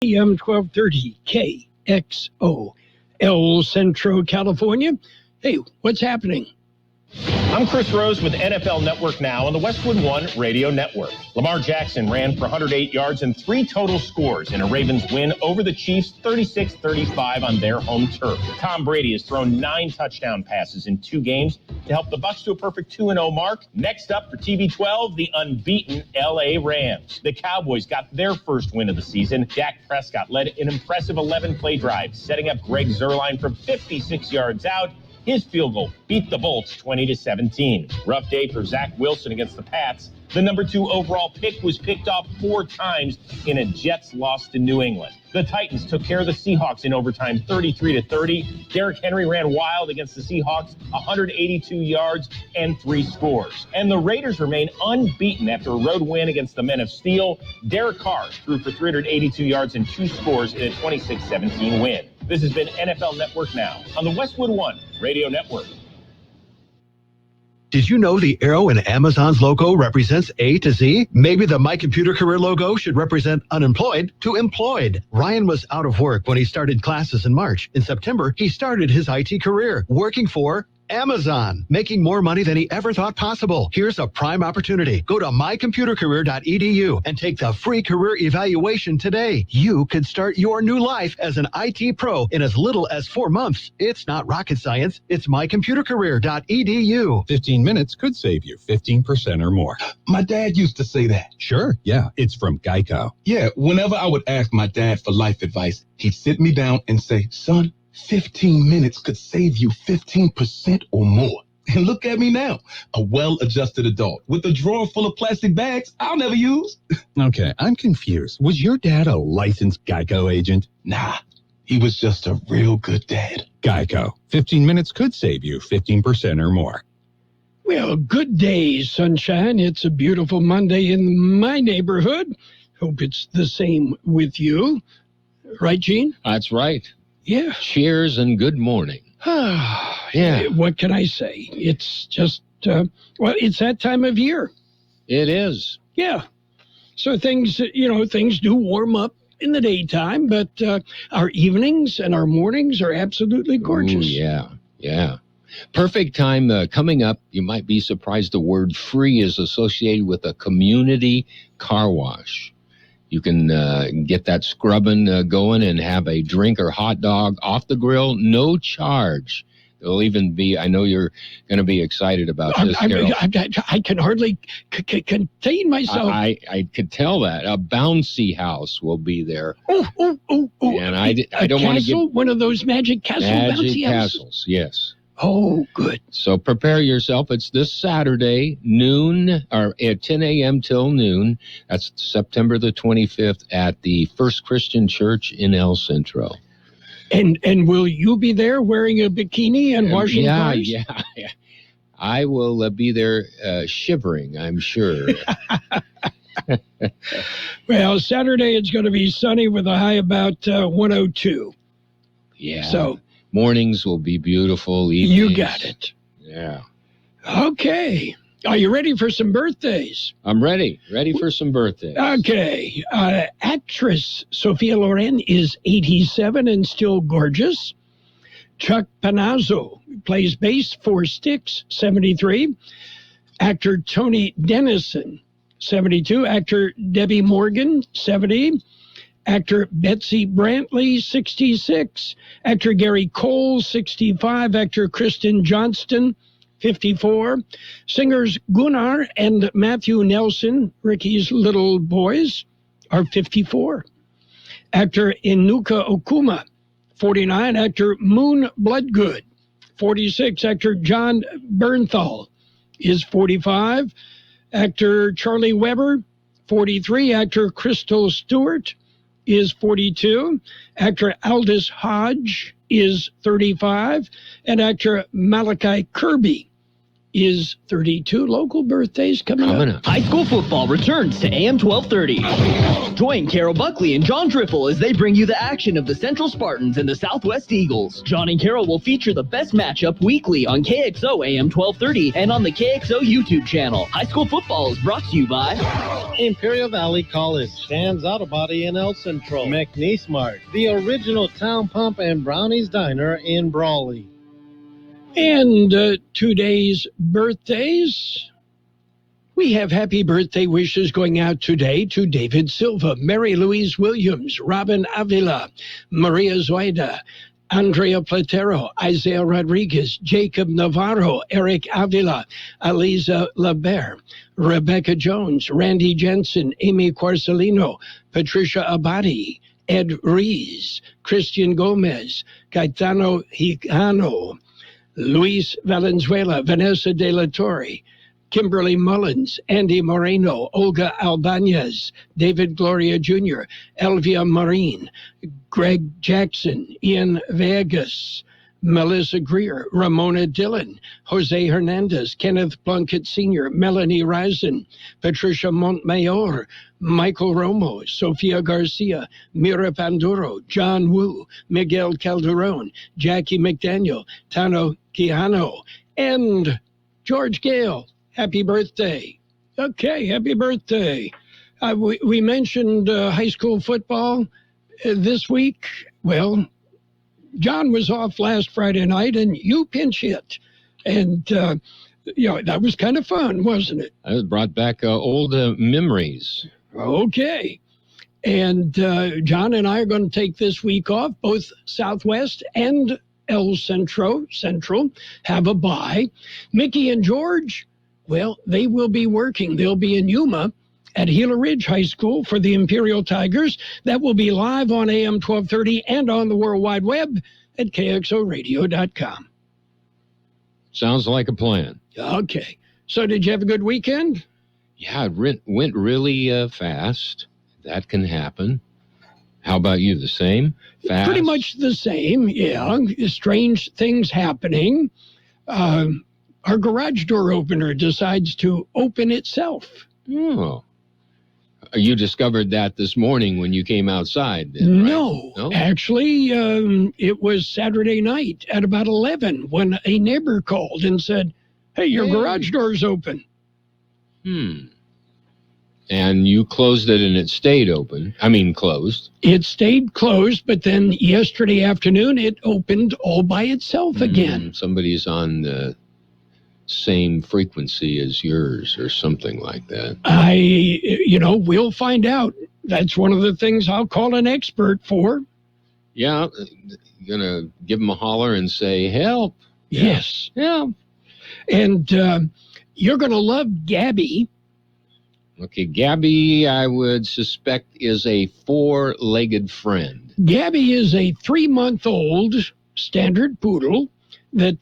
AM 1230 KXO, El Centro, California. Hey, what's happening? I'm Chris Rose with NFL Network Now on the Westwood One Radio Network. Lamar Jackson ran for 108 yards and 3 total scores in a Ravens win over the Chiefs 36-35 on their home turf. Tom Brady has thrown 9 touchdown passes in 2 games to help the Bucs to a perfect 2-0 mark. Next up for TB12, the unbeaten LA Rams. The Cowboys got their first win of the season. Dak Prescott led an impressive 11-play drive, setting up Greg Zuerlein from 56 yards out. His field goal beat the Bolts 20-17. Rough day for Zach Wilson against the Pats. The number 2 overall pick was picked off 4 times in a Jets loss to New England. The Titans took care of the Seahawks in overtime 33-30. Derrick Henry ran wild against the Seahawks, 182 yards and 3 scores. And the Raiders remain unbeaten after a road win against the Men of Steel. Derek Carr threw for 382 yards and 2 scores in a 26-17 win. This has been NFL Network Now on the Westwood One Radio Network. Did you know the arrow in Amazon's logo represents A to Z? Maybe the My Computer Career logo should represent unemployed to employed. Ryan was out of work when he started classes in March. In September, he started his IT career working for Amazon, making more money than he ever thought possible. Here's a prime opportunity. Go to mycomputercareer.edu and take the free career evaluation today. You could start your new life as an IT pro in as little as 4 months. It's not rocket science. It's mycomputercareer.edu. 15 minutes could save you 15% or more. My dad used to say that. Sure, yeah, it's from Geico. Yeah, whenever I would ask my dad for life advice, he'd sit me down and say, son, 15 minutes could save you 15% or more. And look at me now, a well-adjusted adult with a drawer full of plastic bags I'll never use. Okay, I'm confused. Was your dad a licensed Geico agent? Nah, he was just a real good dad. Geico. 15 minutes could save you 15% or more. Well, good day, sunshine. It's a beautiful Monday in my neighborhood. Hope it's the same with you. Right, Gene? That's right. Yeah. Cheers and good morning. Yeah. What can I say? It's just, it's that time of year. It is. Yeah. So things do warm up in the daytime, but our evenings and our mornings are absolutely gorgeous. Ooh, yeah. Perfect time coming up. You might be surprised the word free is associated with a community car wash. You can get that scrubbing going and have a drink or hot dog off the grill, no charge. There'll even be, I know you're going to be excited about this, Carroll. I can hardly contain myself. I could tell that. A bouncy house will be there. Oh. And I don't want to get... One of those magic castle bouncy castles, yes. Oh, good. So prepare yourself. It's this Saturday, noon, or at 10 a.m. till noon. That's September the 25th at the First Christian Church in El Centro. And will you be there wearing a bikini and washing cars? Yeah. I will be there shivering, I'm sure. Well, Saturday it's going to be sunny with a high about 102. Yeah. So mornings will be beautiful. Evenings. You got it. Yeah. Okay. Are you ready for some birthdays? I'm ready. Ready for some birthdays. Okay. Actress Sophia Loren is 87 and still gorgeous. Chuck Panazzo plays bass for Styx, 73. Actor Tony Dennison, 72. Actor Debbie Morgan, 70. Actor Betsy Brantley, 66. Actor Gary Cole, 65. Actor Kristen Johnston, 54. Singers Gunnar and Matthew Nelson, Ricky's little boys, are 54. Actor Inuka Okuma, 49. Actor Moon Bloodgood, 46. Actor John Bernthal is 45. Actor Charlie Weber, 43. Actor Crystal Stewart is 42. Actor Aldous Hodge is 35. And actor Malachi Kirby is 32. Local birthdays coming up. High school football returns to AM 1230. Join Carroll, Buckley, and John Triffle as they bring you the action of the Central Spartans and the Southwest Eagles. John and Carroll will feature the best matchup weekly on KXO AM 1230 and on the KXO YouTube channel. High school football is brought to you by Imperial Valley College, Dan's Auto Body in El Centro, McNeese Mart, the original Town Pump and Brownies Diner in Brawley. And today's birthdays. We have happy birthday wishes going out today to David Silva, Mary Louise Williams, Robin Avila, Maria Zoida, Andrea Platero, Isaiah Rodriguez, Jacob Navarro, Eric Avila, Aliza Laber, Rebecca Jones, Randy Jensen, Amy Quarcelino, Patricia Abadi, Ed Rees, Christian Gomez, Caetano Hijano, Luis Valenzuela, Vanessa De La Torre, Kimberly Mullins, Andy Moreno, Olga Albanez, David Gloria Jr., Elvia Marine, Greg Jackson, Ian Vegas, Melissa Greer, Ramona Dillon, Jose Hernandez, Kenneth Plunkett Sr., Melanie Risen, Patricia Montmayor, Michael Romo, Sofia Garcia, Mira Panduro, John Wu, Miguel Calderon, Jackie McDaniel, Tano Quijano, and George Gale. Happy birthday. Okay, happy birthday. We mentioned high school football this week. Well, John was off last Friday night, and you pinch hit. And, that was kind of fun, wasn't it? It brought back old memories. Okay. And John and I are going to take this week off. Both Southwest and El Centro have a bye. Mickey and George, well, they will be working. They'll be in Yuma at Gila Ridge High School for the Imperial Tigers. That will be live on AM 1230 and on the World Wide Web at KXORadio.com. Sounds like a plan. Okay. So did you have a good weekend? Yeah, it went really fast. That can happen. How about you? The same? Fast? Pretty much the same, yeah. Strange things happening. Our garage door opener decides to open itself. Oh. You discovered that this morning when you came outside, then, right? No, actually, it was Saturday night at about 11 when a neighbor called and said, hey, your garage door's open. And you closed it and it stayed open. Closed. It stayed closed, but then yesterday afternoon it opened all by itself again. Somebody's on the same frequency as yours or something like that. We'll find out. That's one of the things I'll call an expert for. Yeah, you're going to give them a holler and say, help. Yes. Yeah. And you're going to love Gabby. Okay, Gabby, I would suspect, is a four-legged friend. Gabby is a 3-month-old standard poodle that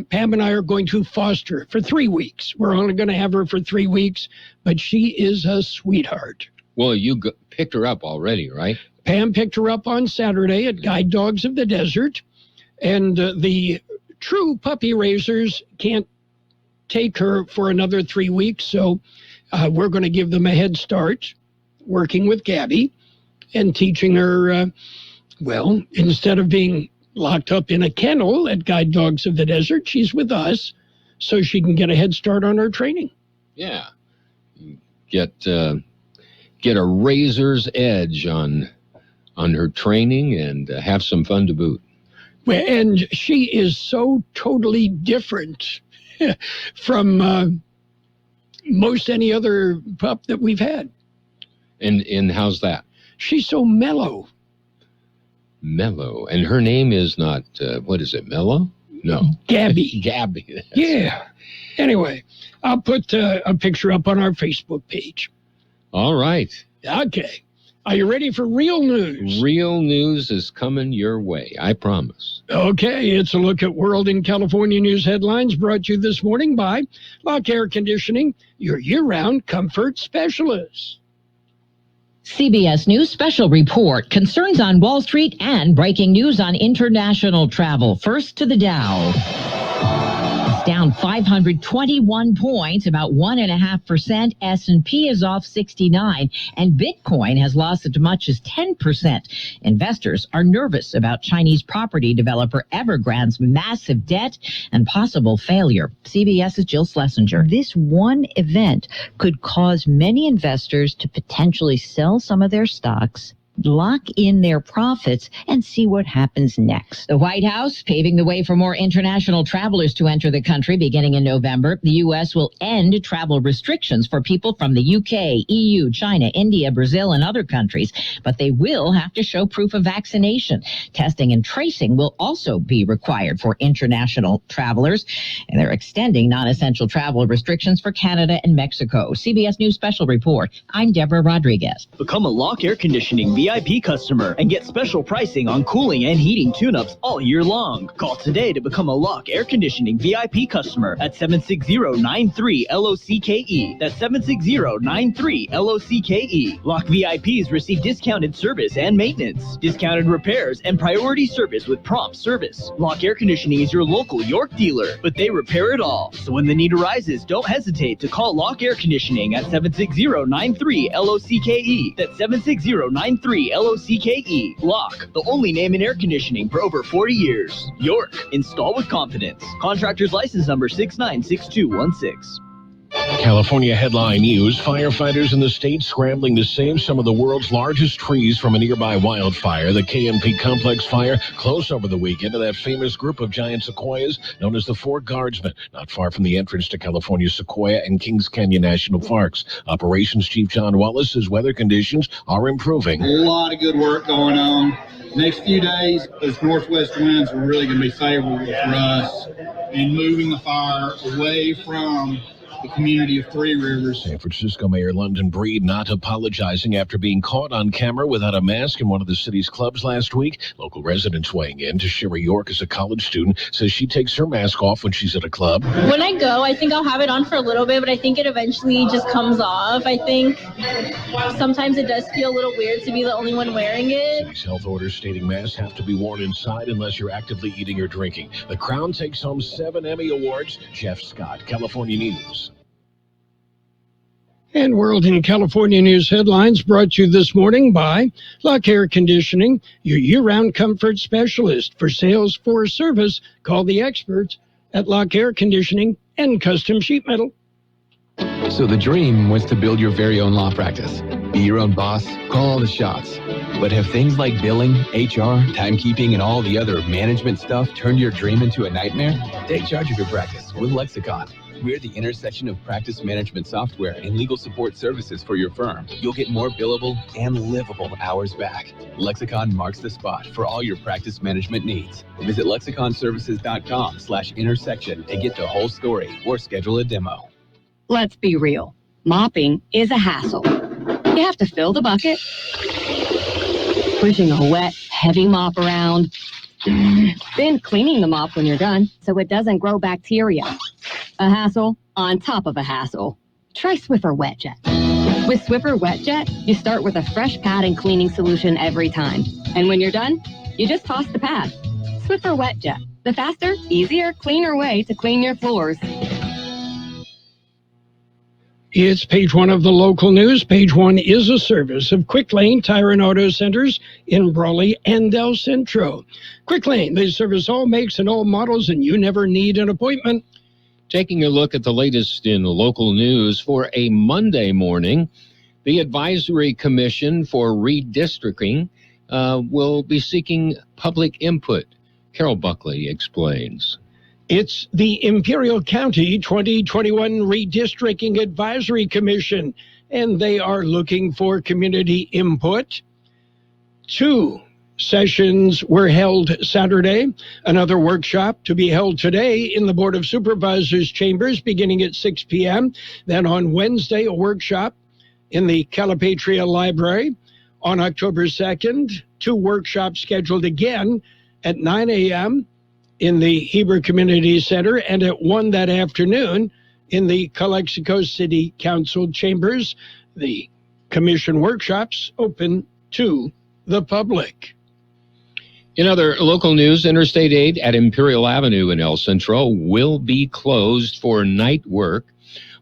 Pam and I are going to foster for 3 weeks. We're only going to have her for 3 weeks, but she is a sweetheart. Well, you picked her up already, right? Pam picked her up on Saturday at Guide Dogs of the Desert, and the true puppy raisers can't take her for another 3 weeks, so we're going to give them a head start working with Gabby and teaching her, instead of being locked up in a kennel at Guide Dogs of the Desert, she's with us so she can get a head start on her training. Yeah. Get a razor's edge on her training and have some fun to boot. Well, and she is so totally different from most any other pup that we've had. And how's that? She's so mellow. Mellow. And her name is not, what is it, Mellow? No. Gabby. Gabby. Yeah. Anyway, I'll put a picture up on our Facebook page. All right. Okay. Are you ready for real news? Real news is coming your way, I promise. Okay, it's a look at World and California news headlines brought to you this morning by Lock Air Conditioning, your year-round comfort specialist. CBS News special report, concerns on Wall Street and breaking news on international travel. First to the Dow. down 521 points, about 1.5%. S&P is off 69, and Bitcoin has lost as much as 10%. Investors are nervous about Chinese property developer Evergrande's massive debt and possible failure. CBS's Jill Schlesinger. This one event could cause many investors to potentially sell some of their stocks, lock in their profits, and see what happens next. The White House paving the way for more international travelers to enter the country beginning in November. The U.S. will end travel restrictions for people from the U.K., EU, China, India, Brazil, and other countries, but they will have to show proof of vaccination. Testing and tracing will also be required for international travelers, and they're extending non-essential travel restrictions for Canada and Mexico. CBS News Special Report. I'm Deborah Rodriguez. Become a Lock Air Conditioning VIP customer and get special pricing on cooling and heating tune-ups all year long. Call today to become a Lock Air Conditioning VIP customer at 760-93-LOCKE. That's 760-93-LOCKE. Lock VIPs receive discounted service and maintenance, discounted repairs, and priority service with prompt service. Lock Air Conditioning is your local York dealer, but they repair it all. So when the need arises, don't hesitate to call Lock Air Conditioning at 760-93-LOCKE. That's 760-93-LOCKE. Lock, the only name in air conditioning for over 40 years. York, install with confidence. Contractor's license number 696216. California headline news. Firefighters in the state scrambling to save some of the world's largest trees from a nearby wildfire. The KMP Complex fire close over the weekend to that famous group of giant sequoias known as the Four Guardsmen, not far from the entrance to California's Sequoia and Kings Canyon National Parks. Operations Chief John Wallace says weather conditions are improving. A lot of good work going on. Next few days, those northwest winds are really going to be favorable for us in moving the fire away from the community of Three Rivers. San Francisco Mayor London Breed not apologizing after being caught on camera without a mask in one of the city's clubs last week. Local residents weighing in. Sherry York is a college student, says she takes her mask off when she's at a club. When I go, I think I'll have it on for a little bit, but I think it eventually just comes off. I think sometimes it does feel a little weird to be the only one wearing it. City's health orders stating masks have to be worn inside unless you're actively eating or drinking. The Crown takes home 7 Emmy Awards. Jeff Scott, California News. And World in California News headlines brought to you this morning by Lock Air Conditioning, your year-round comfort specialist. For sales, for service, call the experts at Lock Air Conditioning and Custom Sheet Metal. So the dream was to build your very own law practice. Be your own boss, call all the shots. But have things like billing, HR, timekeeping, and all the other management stuff turned your dream into a nightmare? Take charge of your practice with Lexicon. We're the intersection of practice management software and legal support services for your firm. You'll get more billable and livable hours back. Lexicon marks the spot for all your practice management needs. Visit lexiconservices.com/intersection to get the whole story or schedule a demo. Let's be real. Mopping is a hassle. You have to fill the bucket, pushing a wet, heavy mop around, then cleaning the mop when you're done so it doesn't grow bacteria. A hassle on top of a hassle. Try Swiffer Wet Jet. With Swiffer Wet Jet, you start with a fresh pad and cleaning solution every time. And when you're done, you just toss the pad. Swiffer Wet Jet, the faster, easier, cleaner way to clean your floors. It's page one of the local news. Page one is a service of Quick Lane Tire and Auto Centers in Brawley and El Centro. Quick Lane, they service all makes and all models, and you never need an appointment. Taking a look at the latest in local news for a Monday morning, the Advisory Commission for Redistricting will be seeking public input. Carroll Buckley explains. It's the Imperial County 2021 Redistricting Advisory Commission, and they are looking for community input. 2 sessions were held Saturday, another workshop to be held today in the Board of Supervisors chambers beginning at 6 p.m. Then on Wednesday, a workshop in the Calipatria Library. On October 2nd, 2 workshops scheduled again at 9 a.m. in the Heber Community Center and at 1 that afternoon in the Calexico City Council chambers. The commission workshops open to the public. In other local news, Interstate 8 at Imperial Avenue in El Centro will be closed for night work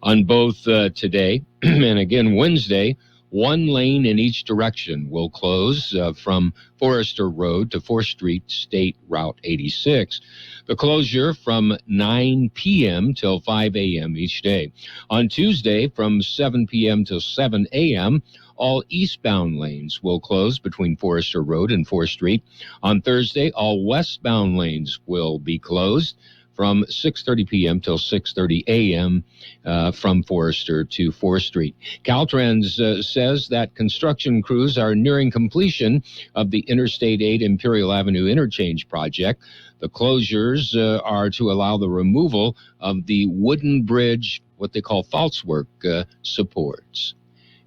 on both today and again Wednesday. One lane in each direction will close from Forester Road to 4th Street, State Route 86. The closure from 9 p.m. till 5 a.m. each day. On Tuesday, from 7 p.m. till 7 a.m., all eastbound lanes will close between Forester Road and 4th Street. On Thursday, all westbound lanes will be closed from 6:30 p.m. till 6:30 a.m. From Forester to 4th Street. Caltrans says that construction crews are nearing completion of the Interstate 8 Imperial Avenue interchange project. The closures are to allow the removal of the wooden bridge, what they call false work supports.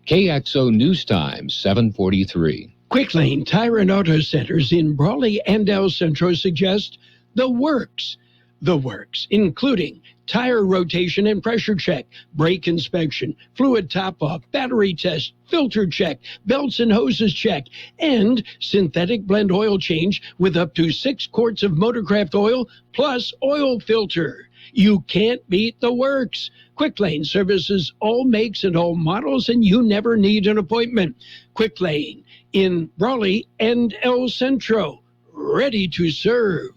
KXO News Time, 7:43. Quick Lane Tire and Auto Centers in Brawley and El Centro suggest the works. The works, including tire rotation and pressure check, brake inspection, fluid top-off, battery test, filter check, belts and hoses check, and synthetic blend oil change with up to 6 quarts of Motorcraft oil plus oil filter. You can't beat the works. Quick Lane services all makes and all models, and you never need an appointment. Quick Lane in Brawley and El Centro, ready to serve.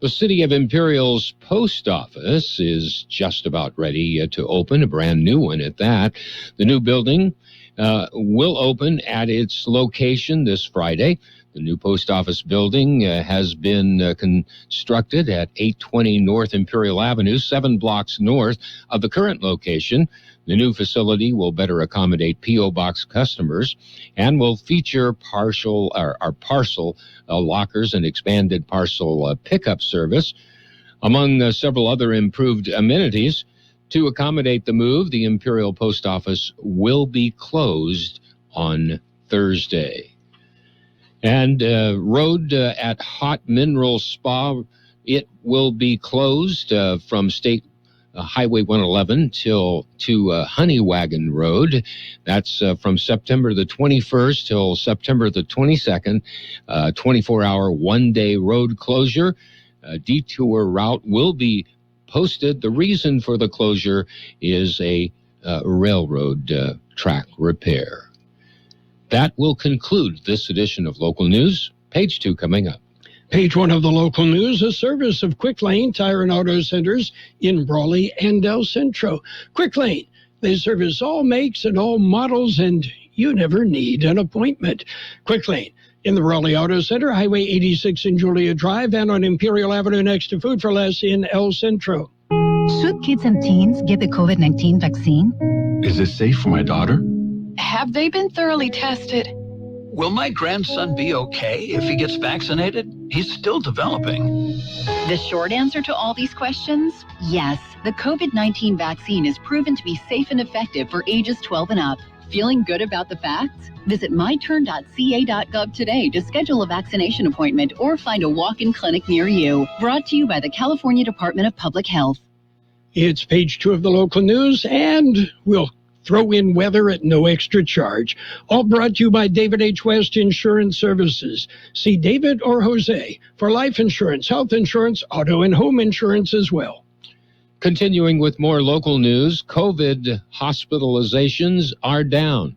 The City of Imperial's post office is just about ready to open, a brand new one at that. The new building will open at its location this Friday. The new post office building has been constructed at 820 North Imperial Avenue, 7 blocks north of the current location. The new facility will better accommodate P.O. Box customers and will feature parcel lockers and expanded parcel pickup service, among several other improved amenities. To accommodate the move, the Imperial Post Office will be closed on Thursday. And road at Hot Mineral Spa, it will be closed from State Highway 111 to Honey Wagon Road. That's from September the 21st till September the 22nd, 24-hour, one-day road closure. A detour route will be posted. The reason for the closure is a railroad track repair. That will conclude this edition of Local News. Page 2 coming up. Page 1 of the local news, a service of Quick Lane Tire and Auto Centers in Brawley and El Centro. Quick Lane, they service all makes and all models, and you never need an appointment. Quick Lane in the Brawley Auto Center, Highway 86 in Julia Drive, and on Imperial Avenue next to Food for Less in El Centro. Should kids and teens get the COVID-19 vaccine? Is it safe for my daughter? Have they been thoroughly tested? Will my grandson be okay if he gets vaccinated? He's still developing. The short answer to all these questions? Yes. The COVID-19 vaccine is proven to be safe and effective for ages 12 and up. Feeling good about the facts? Visit myturn.ca.gov today to schedule a vaccination appointment or find a walk-in clinic near you. Brought to you by the California Department of Public Health. It's page 2 of the local news, and we'll throw in weather at no extra charge. All brought to you by David H. West Insurance Services. See David or Jose for life insurance, health insurance, auto and home insurance as well. Continuing with more local news, COVID hospitalizations are down.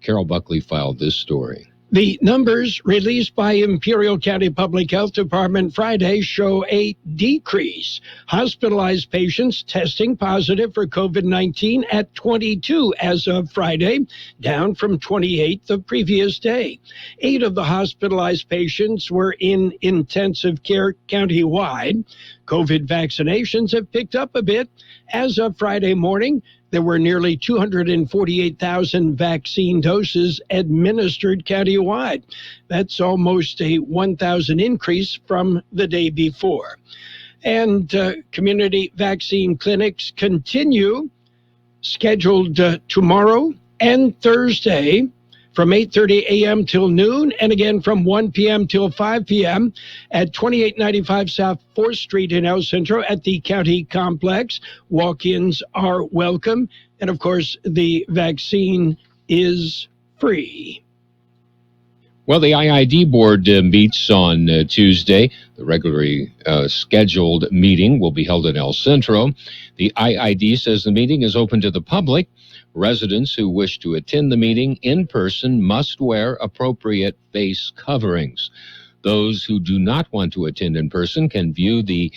Carroll Buckley filed this story. The numbers released by Imperial County Public Health Department Friday show a decrease. Hospitalized patients testing positive for COVID-19 at 22 as of Friday, down from 28 the previous day. 8 of the hospitalized patients were in intensive care countywide. COVID vaccinations have picked up a bit. As of Friday morning, there were nearly 248,000 vaccine doses administered countywide. That's almost a 1,000 increase from the day before. And community vaccine clinics continue, scheduled tomorrow and Thursday from 8:30 a.m. till noon, and again from 1 p.m. till 5 p.m. at 2895 South 4th Street in El Centro at the County Complex. Walk-ins are welcome, and of course, the vaccine is free. Well, the IID board meets on Tuesday. The regularly scheduled meeting will be held in El Centro. The IID says the meeting is open to the public. Residents who wish to attend the meeting in person must wear appropriate face coverings. Those who do not want to attend in person can view the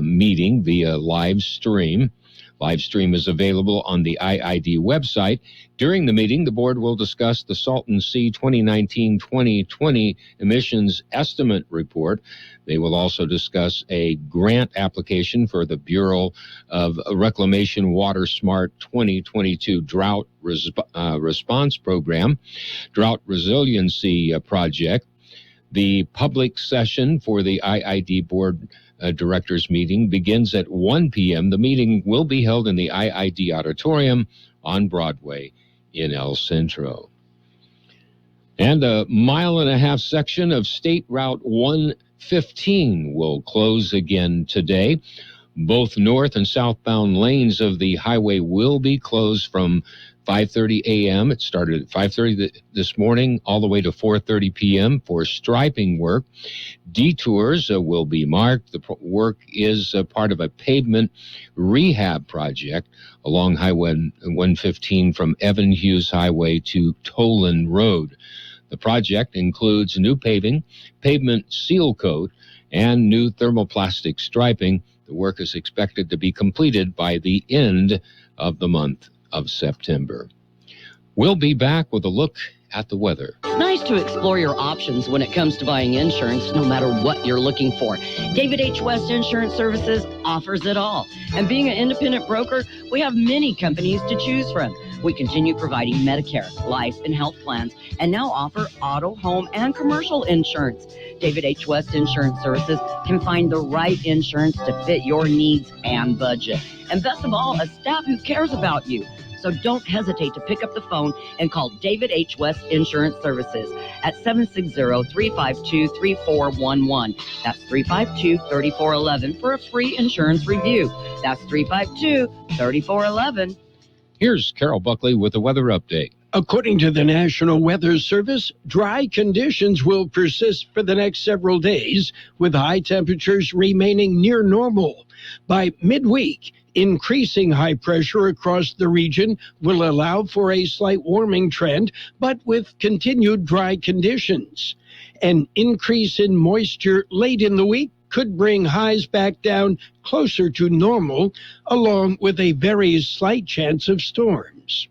meeting via live stream. Live stream is available on the IID website. During the meeting, the board will discuss the Salton Sea 2019-2020 emissions estimate report. They will also discuss a grant application for the Bureau of Reclamation Water Smart 2022 Drought Response Program, Drought Resiliency Project. The public session for the IID board directors meeting begins at 1 p.m. The meeting will be held in the IID auditorium on Broadway in El Centro. And a 1.5 mile section of State Route 115 will close again today. Both north and southbound lanes of the highway will be closed from 5:30 a.m. It started at 5:30 this morning all the way to 4:30 p.m. for striping work. Detours will be marked. The work is part of a pavement rehab project along Highway 115 from Evan Hughes Highway to Tolan Road. The project includes new paving, pavement seal coat, and new thermoplastic striping. The work is expected to be completed by the end of the month of September. We'll be back with a look at the weather. It's nice to explore your options when it comes to buying insurance, no matter what you're looking for. David H. West Insurance Services offers it all. And being an independent broker, we have many companies to choose from. We continue providing Medicare, life, and health plans, and now offer auto, home, and commercial insurance. David H. West Insurance Services can find the right insurance to fit your needs and budget. And best of all, a staff who cares about you. So don't hesitate to pick up the phone and call David H. West Insurance Services at 760-352-3411. That's 352-3411 for a free insurance review. That's 352-3411. Here's Carroll Buckley with the weather update. According to the National Weather Service, dry conditions will persist for the next several days, with high temperatures remaining near normal. By midweek, increasing high pressure across the region will allow for a slight warming trend, but with continued dry conditions. An increase in moisture late in the week could bring highs back down closer to normal, along with a very slight chance of storms.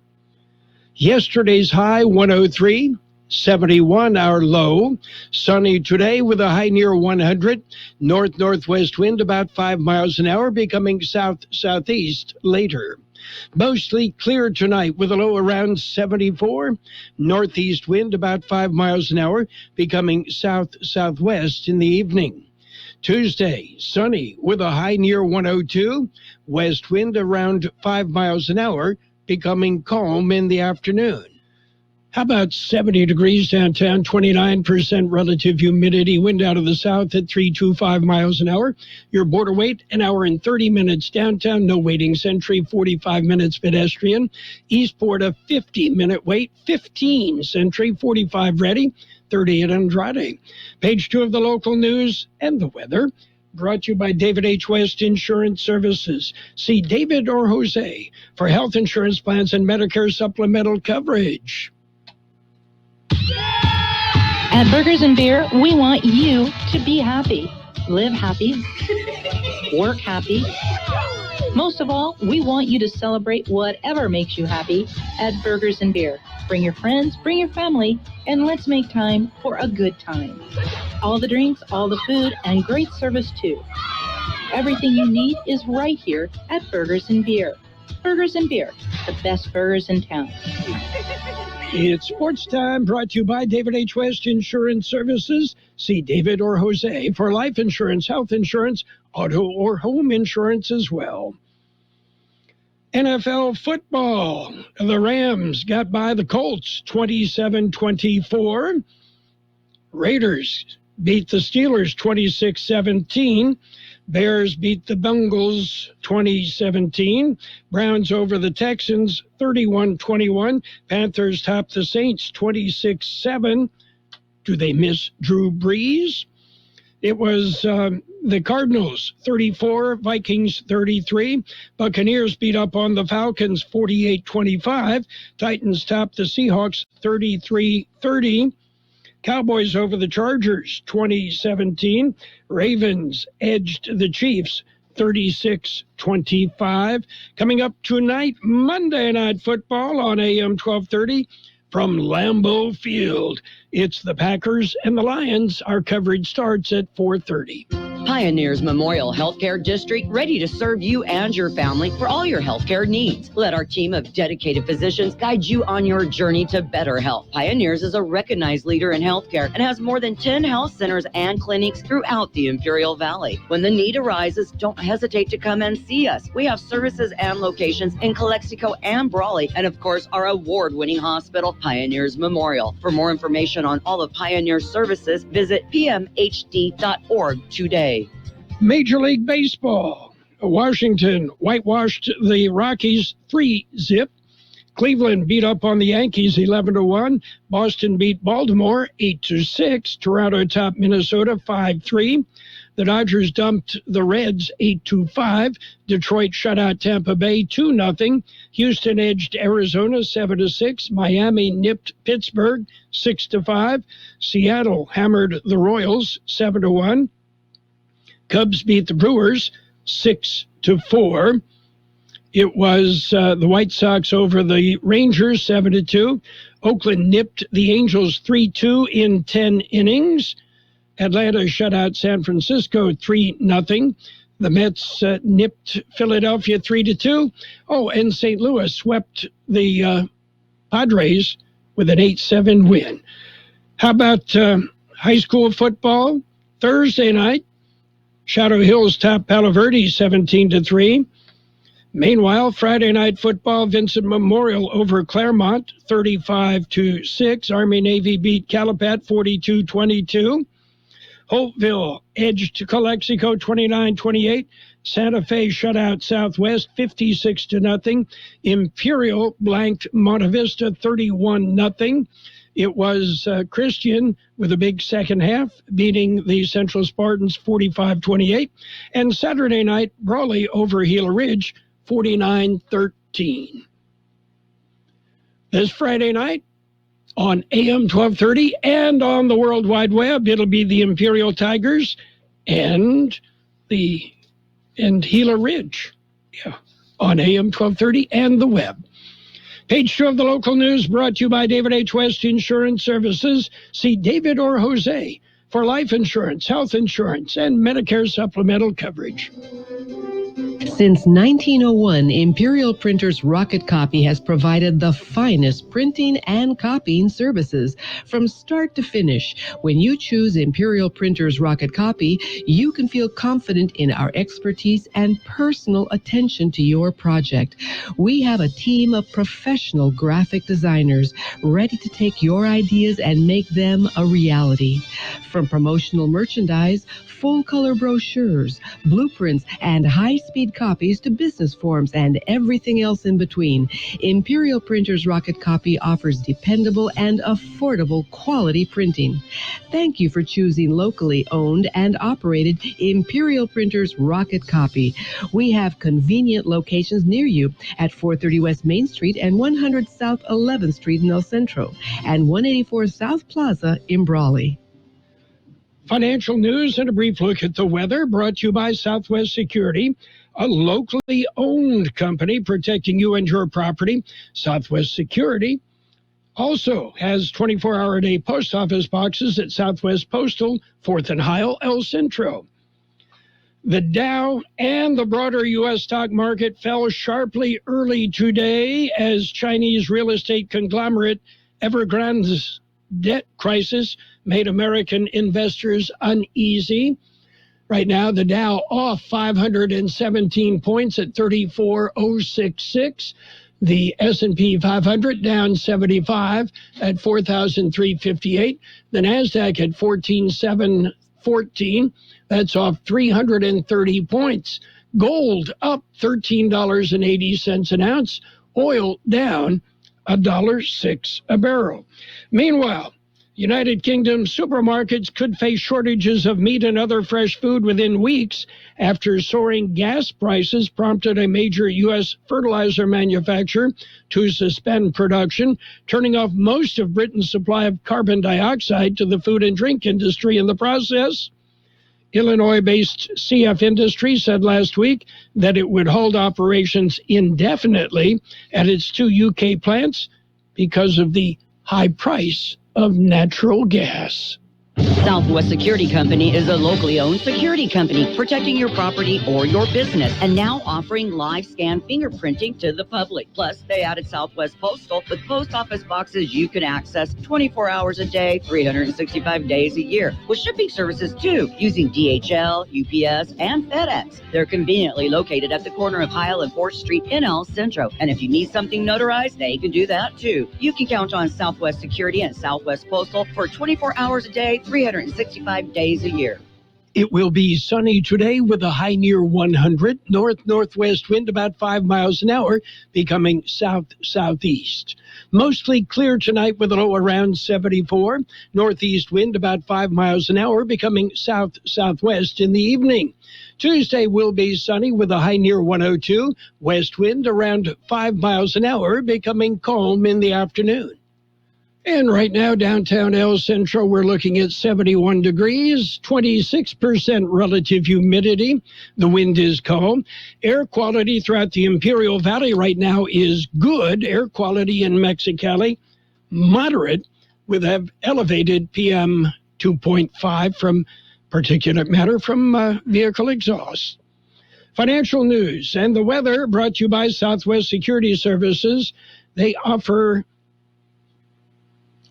Yesterday's high, 103. 71 our low. Sunny today with a high near 100. North-northwest wind about 5 miles an hour, becoming south-southeast later. Mostly clear tonight with a low around 74. Northeast wind about 5 miles an hour, becoming south-southwest in the evening. Tuesday, sunny with a high near 102. West wind around 5 miles an hour, becoming calm in the afternoon. How about 70 degrees downtown, 29% relative humidity, wind out of the south at 325 miles an hour. Your border wait, 1 hour and 30 minutes downtown, no waiting Century, 45 minutes pedestrian. Eastport, a 50-minute wait, 15 Century, 45 ready, 30 at Andrade. Page 2 of the local news and the weather. Brought to you by David H. West Insurance Services. See David or Jose for health insurance plans and Medicare supplemental coverage. At Burgers and Beer, we want you to be happy, live happy, work happy. Most of all, we want you to celebrate whatever makes you happy at Burgers and Beer. Bring your friends, bring your family, and let's make time for a good time. All the drinks, all the food, and great service too. Everything you need is right here at Burgers and Beer. Burgers and Beer, the best burgers in town. It's sports time, brought to you by David H. West Insurance Services. See David or Jose for life insurance, health insurance, auto or home insurance as well. NFL football. The Rams got by the Colts 27-24. Raiders beat the Steelers 26-17. Bears beat the Bengals 2017. Browns over the Texans 31-21. Panthers topped the Saints 26-7. Do they miss Drew Brees? It was the Cardinals 34, Vikings 33. Buccaneers beat up on the Falcons 48-25. Titans topped the Seahawks 33-30. Cowboys over the Chargers 2017. Ravens edged the Chiefs 36-25. Coming up tonight, Monday Night Football on AM 1230 from Lambeau Field. It's the Packers and the Lions. Our coverage starts at 4:30. Pioneers Memorial Healthcare District, ready to serve you and your family for all your healthcare needs. Let our team of dedicated physicians guide you on your journey to better health. Pioneers is a recognized leader in healthcare and has more than 10 health centers and clinics throughout the Imperial Valley. When the need arises, don't hesitate to come and see us. We have services and locations in Calexico and Brawley, and of course, our award-winning hospital, Pioneers Memorial. For more information on all of Pioneer's services, visit pmhd.org today. Major League Baseball. Washington whitewashed the Rockies 3-0. Cleveland beat up on the Yankees 11-1. Boston beat Baltimore 8-6. Toronto topped Minnesota 5-3. The Dodgers dumped the Reds 8-5. Detroit shut out Tampa Bay 2-0. Houston edged Arizona 7-6. Miami nipped Pittsburgh 6-5. Seattle hammered the Royals 7-1. Cubs beat the Brewers 6-4. It was the White Sox over the Rangers 7-2. Oakland nipped the Angels 3-2 in 10 innings. Atlanta shut out San Francisco 3-0. The Mets nipped Philadelphia 3-2. Oh, and St. Louis swept the Padres with an 8-7 win. How about high school football? Thursday night, Shadow Hills topped Palo Verde 17-3. Meanwhile, Friday night football, Vincent Memorial over Claremont 35-6. Army-Navy beat Calapat 42-22. Holtville edged Calexico 29-28. Santa Fe shut out Southwest 56-0. Imperial blanked Monte Vista 31-0. It was Christian with a big second half, beating the Central Spartans 45-28. And Saturday night, Brawley over Gila Ridge 49-13. This Friday night on AM 1230 and on the World Wide Web, it'll be the Imperial Tigers and Gila Ridge. Yeah, on AM 1230 and the web. Page 2 of the local news brought to you by David H. West Insurance Services. See David or Jose for life insurance, health insurance, and Medicare supplemental coverage. Since 1901, Imperial Printers Rocket Copy has provided the finest printing and copying services from start to finish. When you choose Imperial Printers Rocket Copy, you can feel confident in our expertise and personal attention to your project. We have a team of professional graphic designers ready to take your ideas and make them a reality. From promotional merchandise, full-color brochures, blueprints, and high-speed copies to business forms and everything else in between, Imperial Printers Rocket Copy offers dependable and affordable quality printing. Thank you for choosing locally owned and operated Imperial Printers Rocket Copy. We have convenient locations near you at 430 West Main Street and 100 South 11th Street in El Centro and 184 South Plaza in Brawley. Financial news and a brief look at the weather brought to you by Southwest Security, a locally owned company protecting you and your property. Southwest Security also has 24-hour-a-day post office boxes at Southwest Postal, 4th and Heil, El Centro. The Dow and the broader U.S. stock market fell sharply early today as Chinese real estate conglomerate Evergrande's debt crisis made American investors uneasy. Right now, the Dow off 517 points at 34,066. The S&P 500 down 75 at 4,358. The NASDAQ at 14,714. That's off 330 points. Gold up $13.80 an ounce. Oil down $1.06 a barrel. Meanwhile, United Kingdom supermarkets could face shortages of meat and other fresh food within weeks after soaring gas prices prompted a major U.S. fertilizer manufacturer to suspend production, turning off most of Britain's supply of carbon dioxide to the food and drink industry in the process. Illinois-based CF Industries said last week that it would hold operations indefinitely at its 2 UK plants because of the high price of natural gas. Southwest Security Company is a locally owned security company protecting your property or your business and now offering live scan fingerprinting to the public. Plus, they added Southwest Postal with post office boxes you can access 24 hours a day, 365 days a year, with shipping services too, using DHL, UPS, and FedEx. They're conveniently located at the corner of Heil and 4th Street in El Centro. And if you need something notarized, they can do that too. You can count on Southwest Security and Southwest Postal for 24 hours a day, 365 days a year. It will be sunny today with a high near 100, north-northwest wind about 5 miles an hour, becoming south-southeast. Mostly clear tonight with a low around 74, northeast wind about 5 miles an hour, becoming south-southwest in the evening. Tuesday will be sunny with a high near 102, west wind around 5 miles an hour, becoming calm in the afternoon. And right now, downtown El Centro, we're looking at 71 degrees, 26% relative humidity. The wind is calm. Air quality throughout the Imperial Valley right now is good. Air quality in Mexicali, moderate, with elevated PM 2.5 from particulate matter from vehicle exhaust. Financial news and the weather brought to you by Southwest Security Services. They offer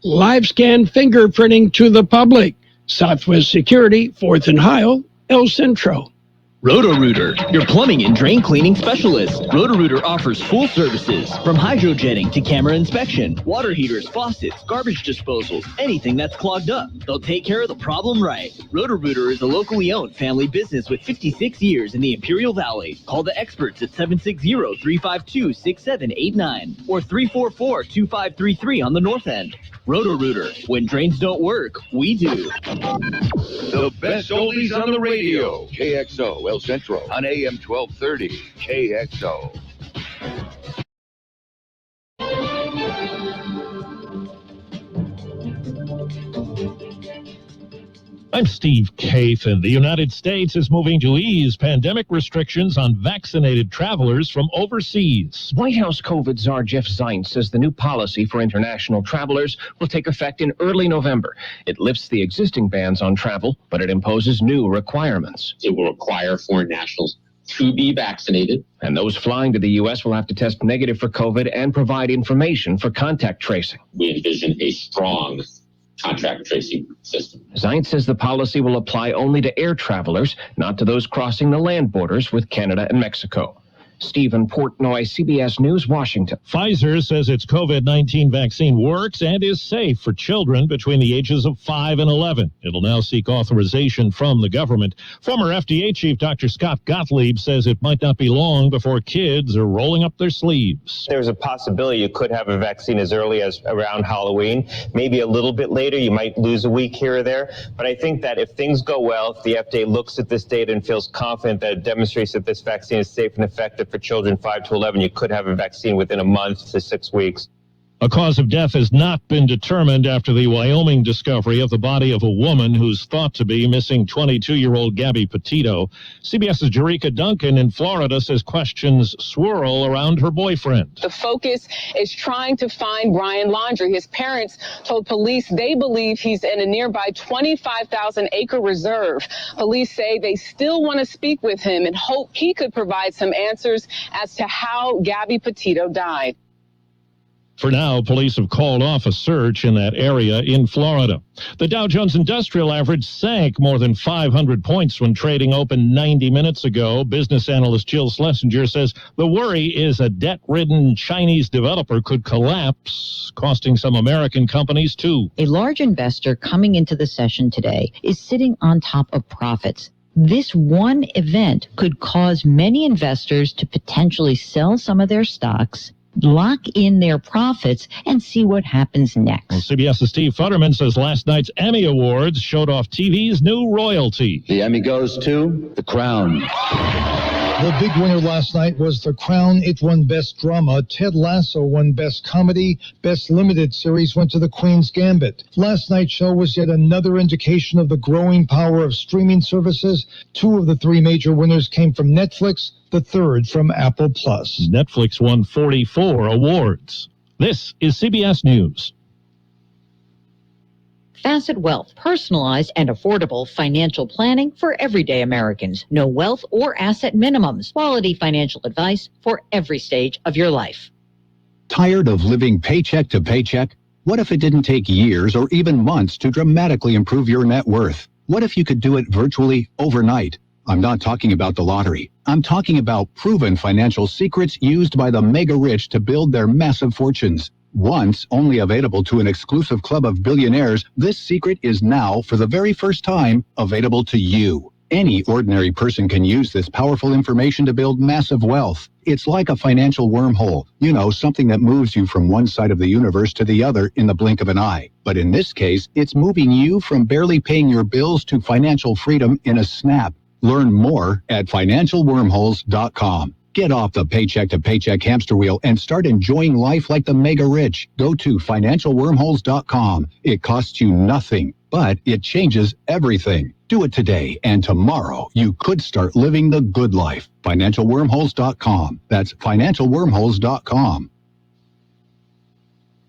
live scan fingerprinting to the public. Southwest Security, 4th and Heil, El Centro. Roto-Rooter, your plumbing and drain cleaning specialist. Roto-Rooter offers full services, from hydrojetting to camera inspection, water heaters, faucets, garbage disposals, anything that's clogged up. They'll take care of the problem right. Roto-Rooter is a locally owned family business with 56 years in the Imperial Valley. Call the experts at 760-352-6789 or 344-2533 on the north end. Roto-Rooter, when drains don't work, we do. The best oldies on the radio. KXO El Centro on AM 1230. KXO. I'm Steve Kathan. The United States is moving to ease pandemic restrictions on vaccinated travelers from overseas. White House COVID czar Jeff Zients says the new policy for international travelers will take effect in early November. It lifts the existing bans on travel, but it imposes new requirements. It will require foreign nationals to be vaccinated. And those flying to the U.S. will have to test negative for COVID and provide information for contact tracing. We envision a strong contract tracing system. Zients says the policy will apply only to air travelers, not to those crossing the land borders with Canada and Mexico. Stephen Portnoy, CBS News, Washington. Pfizer says its COVID-19 vaccine works and is safe for children between the ages of 5 and 11. It'll now seek authorization from the government. Former FDA chief Dr. Scott Gottlieb says it might not be long before kids are rolling up their sleeves. There's a possibility you could have a vaccine as early as around Halloween. Maybe a little bit later, you might lose a week here or there. But I think that if things go well, if the FDA looks at this data and feels confident that it demonstrates that this vaccine is safe and effective for children 5 to 11, you could have a vaccine within a month to 6 weeks. A cause of death has not been determined after the Wyoming discovery of the body of a woman who's thought to be missing 22-year-old Gabby Petito. CBS's Jerika Duncan in Florida says questions swirl around her boyfriend. The focus is trying to find Brian Laundrie. His parents told police they believe he's in a nearby 25,000-acre reserve. Police say they still want to speak with him and hope he could provide some answers as to how Gabby Petito died. For now, police have called off a search in that area in Florida. The Dow Jones Industrial Average sank more than 500 points when trading opened 90 minutes ago. Business analyst Jill Schlesinger says the worry is a debt-ridden Chinese developer could collapse, costing some American companies too. A large investor coming into the session today is sitting on top of profits. This one event could cause many investors to potentially sell some of their stocks lock in their profits and see what happens next. Well, CBS's Steve Futterman says last night's Emmy Awards showed off TV's new royalty. The Emmy goes to The Crown. The big winner last night was The Crown. It won Best Drama. Ted Lasso won Best Comedy. Best Limited Series went to The Queen's Gambit. Last night's show was yet another indication of the growing power of streaming services. 2 of the 3 major winners came from Netflix, the 3rd from Apple Plus. Netflix won 44 awards. This is CBS News. Facet Wealth, personalized and affordable financial planning for everyday Americans. No wealth or asset minimums. Quality financial advice for every stage of your life. Tired of living paycheck to paycheck? What if it didn't take years or even months to dramatically improve your net worth? What if you could do it virtually overnight? I'm not talking about the lottery. I'm talking about proven financial secrets used by the mega rich to build their massive fortunes. Once only available to an exclusive club of billionaires, this secret is now, for the very first time, available to you. Any ordinary person can use this powerful information to build massive wealth. It's like a financial wormhole. You know, something that moves you from one side of the universe to the other in the blink of an eye. But in this case, it's moving you from barely paying your bills to financial freedom in a snap. Learn more at financialwormholes.com. Get off the paycheck-to-paycheck hamster wheel and start enjoying life like the mega rich. Go to financialwormholes.com. It costs you nothing, but it changes everything. Do it today, and tomorrow you could start living the good life. Financialwormholes.com. That's financialwormholes.com.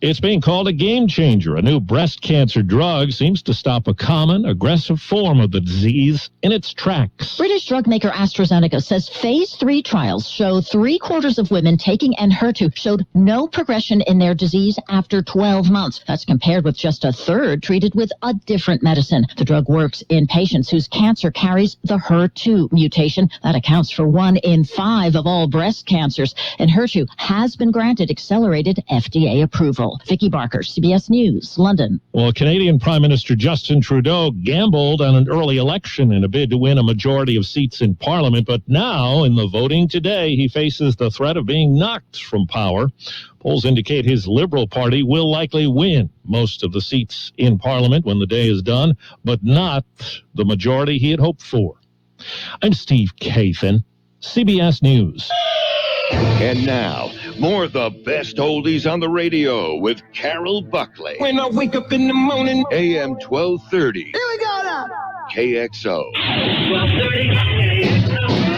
It's being called a game changer. A new breast cancer drug seems to stop a common, aggressive form of the disease in its tracks. British drug maker AstraZeneca says phase 3 trials show 3/4 of women taking Enhertu showed no progression in their disease after 12 months. That's compared with just a third treated with a different medicine. The drug works in patients whose cancer carries the HER2 mutation. That accounts for 1 in 5 of all breast cancers. Enhertu has been granted accelerated FDA approval. Vicky Barker, CBS News, London. Well, Canadian Prime Minister Justin Trudeau gambled on an early election in a bid to win a majority of seats in Parliament, but now, in the voting today, he faces the threat of being knocked from power. Polls indicate his Liberal Party will likely win most of the seats in Parliament when the day is done, but not the majority he had hoped for. I'm Steve Kathan, CBS News. And now, more of the best oldies on the radio with Carroll Buckley. When I wake up in the morning, AM 1230. Here we go now. KXO. 1230.